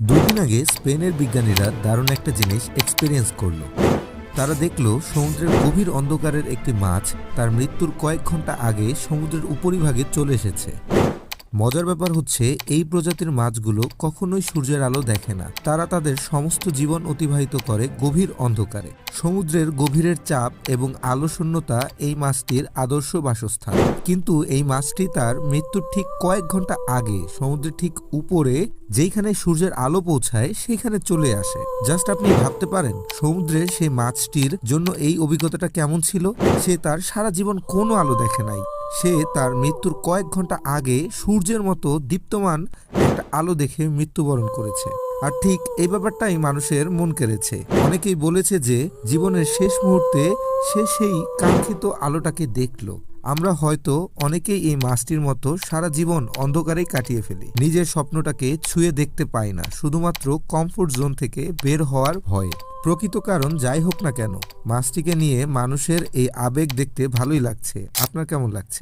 দুদিন আগে স্পেনের বিজ্ঞানীরা দারুণ একটা জিনিস এক্সপেরিয়েন্স করলো। তারা দেখলো সমুদ্রের গভীর অন্ধকারের একটি মাছ তার মৃত্যুর কয়েক ঘন্টা আগে সমুদ্রের উপরিভাগে চলে এসেছে। মজার ব্যাপার হচ্ছে এই প্রজাতির মাছগুলো কখনোই সূর্যের আলো দেখে না। তারা তাদের সমস্ত জীবন অতিবাহিত করে গভীর অন্ধকারে। সমুদ্রের গভীরের চাপ এবং আলো শূন্যতা এই মাছটির আদর্শ বাসস্থান। কিন্তু এই মাছটি তার মৃত্যুর ঠিক কয়েক ঘন্টা আগে সমুদ্রের ঠিক উপরে যেখানে সূর্যের আলো পৌঁছায় সেখানে চলে আসে। জাস্ট আপনি ভাবতে পারেন সমুদ্রের সেই মাছটির জন্য এই অভিজ্ঞতাটা কেমন ছিল। সে তার সারা জীবন কোনো আলো দেখে নাই। সে তার মৃত্যুর কয়েক ঘন্টা আগে সূর্যের মতো দীপ্তমান একটা আলো দেখে মৃত্যুবরণ করেছে। আর ঠিক এই ব্যাপারটাই মানুষের মন কেড়েছে। অনেকেই বলেছে যে জীবনের শেষ মুহূর্তে সে সেই কাঙ্ক্ষিত আলোটাকে দেখলো। আমরা হয়তো অনেকেই এই মাছটির মতো সারা জীবন অন্ধকারেই কাটিয়ে ফেলি। নিজের স্বপ্নটাকে ছুঁয়ে দেখতে পাই না, শুধুমাত্র কমফোর্ট জোন থেকে বের হওয়ার ভয়ে। প্রকৃত কারণ যাই হোক না কেন, মাছটিকে নিয়ে মানুষের এই আবেগ দেখতে ভালোই লাগছে। আপনার কেমন লাগছে?